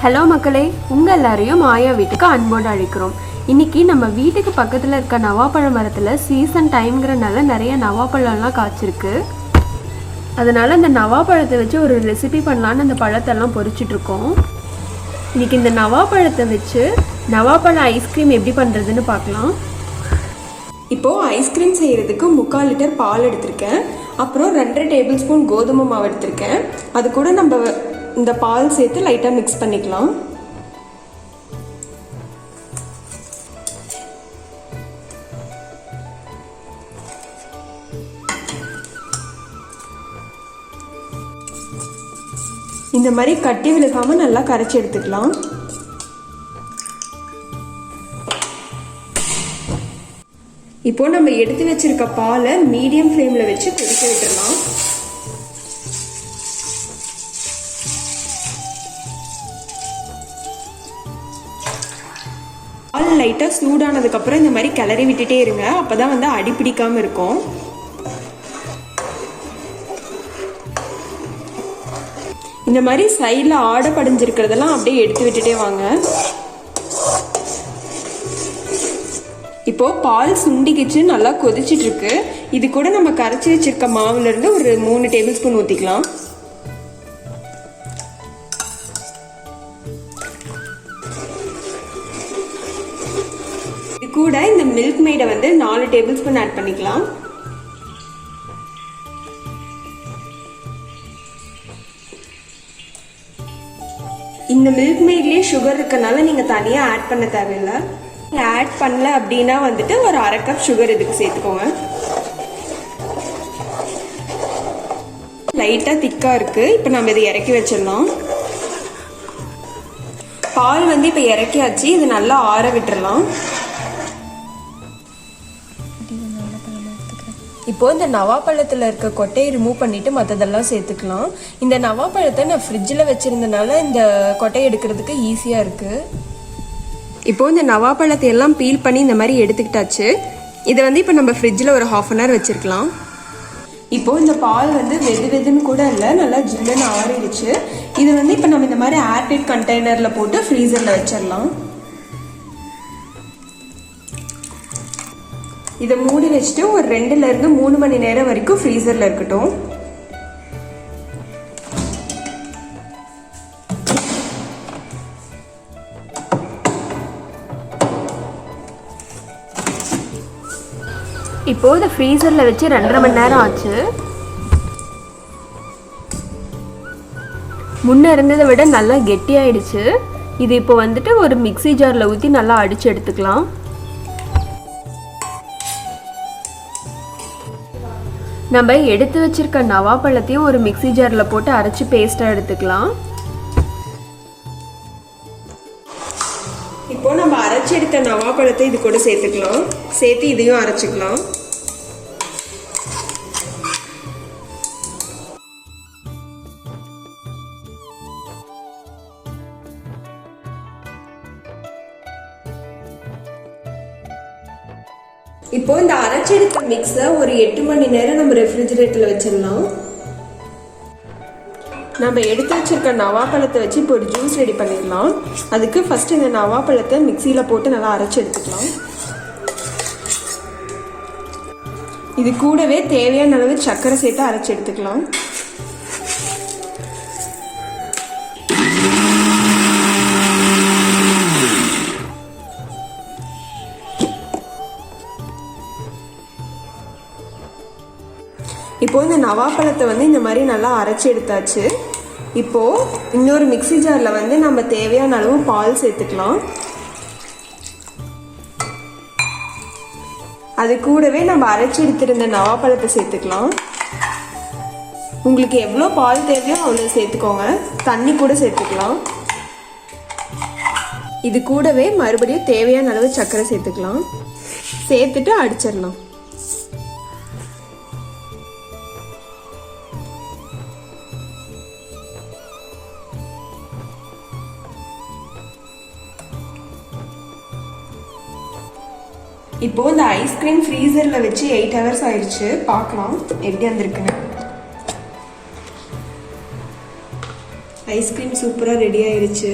Hello மக்களே, உங்கள் எல்லாரையும் ஆயா வீட்டுக்கு அன்போடு அழைக்கிறோம். இன்றைக்கி நம்ம வீட்டுக்கு பக்கத்தில் இருக்க நவாப்பழ மரத்தில் சீசன் டைம்ங்கிறனால நிறைய நவாப்பழம்லாம் காய்ச்சிருக்கு. அதனால் அந்த நவாப்பழத்தை வச்சு ஒரு ரெசிபி பண்ணலான்னு அந்த பழத்தெல்லாம் பொரிச்சிட்ருக்கோம். இன்றைக்கி இந்த நவாப்பழத்தை வச்சு நவாப்பழ ஐஸ்கிரீம் எப்படி பண்ணுறதுன்னு பார்க்கலாம். இப்போது ஐஸ்கிரீம் செய்கிறதுக்கு 3/4 லிட்டர் பால் எடுத்திருக்கேன். அப்புறம் 2 டேபிள் ஸ்பூன் கோதுமை மாவு எடுத்திருக்கேன். அது கூட நம்ம இந்த பால் சேர்த்து லைட்டாக மிக்ஸ் பண்ணிக்கலாம். இந்த மாதிரி கட்டி விழுகாமல் நல்லா கரைச்சி எடுத்துக்கலாம். இப்போ நம்ம எடுத்து வச்சிருக்க பாலை மீடியம் ஃப்ளேமில் வச்சு கொதிக்க விட்டுடலாம். பால் லைட்டாக சூடானதுக்கப்புறம் இந்த மாதிரி கிளறி விட்டுட்டே இருங்க. அப்போ தான் வந்து அடி பிடிக்காமல் இருக்கும். இந்த மாதிரி சைடில் ஆடை படிஞ்சிருக்கிறதெல்லாம் அப்படியே எடுத்து விட்டுட்டே வாங்க. இப்போது பால் சுண்டிக்கிச்சு நல்லா கொதிச்சிட்டு இருக்கு. இது கூட நம்ம கரைச்சி வச்சிருக்க மாவுலேருந்து ஒரு 3 டேபிள் ஸ்பூன் ஊற்றிக்கலாம். இது கூட இந்த மில்க் மெய்டை வந்து 4 டேபிள் ஸ்பூன் ஆட் பண்ணிக்கலாம். இந்த மில்க் மெய்ட்லேயே சுகர் இருக்கனால நீங்கள் தனியாக ஆட் பண்ண தேவையில்லை. ஆட் பண்ணல அப்படின்னா வந்துட்டு ஒரு 1/2 கப் சுகர் இதுக்கு சேர்த்துக்கோங்க. லைட்டாக திக்காக இருக்குது. இப்போ நம்ம இதை இறக்கி வச்சிடலாம். பால் வந்து இப்போ இறக்கியாச்சு. இது நல்லா ஆற விட்டுறலாம். இப்போ இந்த நவாப்பழத்தில் இருக்க கொட்டையை ரிமூவ் பண்ணிட்டு மற்றதெல்லாம் சேர்த்துக்கலாம். இந்த நவாப்பழத்தை நான் ஃப்ரிட்ஜில் வச்சுருந்தனால இந்த கொட்டையை எடுக்கிறதுக்கு ஈஸியாக இருக்குது. இப்போது இந்த நவாப்பழத்தை எல்லாம் பீல் பண்ணி இந்த மாதிரி எடுத்துக்கிட்டாச்சு. இதை வந்து இப்போ நம்ம ஃப்ரிட்ஜில் ஒரு 1/2 அன் ஹவர் வச்சுருக்கலாம். இப்போது இந்த பால் வந்து வெதுன்னு கூட இல்லை, நல்லா ஜில்லுன்னு ஆறிடுச்சு. இது வந்து இப்போ நம்ம இந்த மாதிரி ஏர்டைட் கண்டெய்னரில் போட்டு ஃப்ரீசரில் வச்சிடலாம். இதை மூடி வச்சுட்டு ஒரு 2லேருந்து 3 மணி நேரம் வரைக்கும் ஃப்ரீசரில் இருக்கட்டும். இப்போது இதை ஃப்ரீசரில் வச்சு 2.5 மணி நேரம் ஆச்சு. முன்னே இருந்ததை விட நல்லா கெட்டியாயிடுச்சு. இது இப்போ வந்துட்டு ஒரு மிக்ஸி ஜாரில் ஊற்றி நல்லா அடித்து எடுத்துக்கலாம். நம்ம எடுத்து வச்சிருக்க நவாப்பழத்தையும் ஒரு மிக்ஸி ஜாரில் போட்டு அரைச்சி பேஸ்ட்டாக எடுத்துக்கலாம். இப்போ நம்ம அரைச்சி எடுத்த நவாப்பழத்தை இது கூட சேர்த்துக்கலாம். சேர்த்து இதையும் அரைச்சிக்கலாம். இப்போ இந்த அரைச்சி எடுத்த மிக்ஸை ஒரு 8 மணி நேரம் நம்ம ரெஃப்ரிஜரேட்டரில் வச்சிடலாம். நம்ம எடுத்து வச்சிருக்க நவாப்பழத்தை வச்சு இப்போ ஒரு ஜூஸ் ரெடி பண்ணிடலாம். அதுக்கு ஃபஸ்ட்டு இந்த நவாப்பழத்தை மிக்சியில் போட்டு நல்லா அரைச்சி எடுத்துக்கலாம். இது கூடவே தேவையான அளவு சர்க்கரை சேர்த்து அரைச்சி எடுத்துக்கலாம். இப்போது இந்த நவாப்பழத்தை வந்து இந்த மாதிரி நல்லா அரைச்சி எடுத்தாச்சு. இப்போது இன்னொரு மிக்ஸி ஜாரில் வந்து நம்ம தேவையான அளவு பால் சேர்த்துக்கலாம். அது கூடவே நம்ம அரைச்சி எடுத்திருந்த நவாப்பழத்தை சேர்த்துக்கலாம். உங்களுக்கு எவ்வளோ பால் தேவையோ அவ்வளோ சேர்த்துக்கோங்க. தண்ணி கூட சேர்த்துக்கலாம். இது கூடவே மறுபடியும் தேவையான அளவு சர்க்கரை சேர்த்துக்கலாம். சேர்த்துட்டு அடிச்சிடலாம். இப்போ இந்த ஐஸ்கிரீம் ஃப்ரீசரில் வச்சு 8 ஹவர்ஸ் ஆயிடுச்சு. பார்க்கலாம் எப்படி வந்திருக்குன்னு. ஐஸ்கிரீம் சூப்பராக ரெடி ஆயிடுச்சு.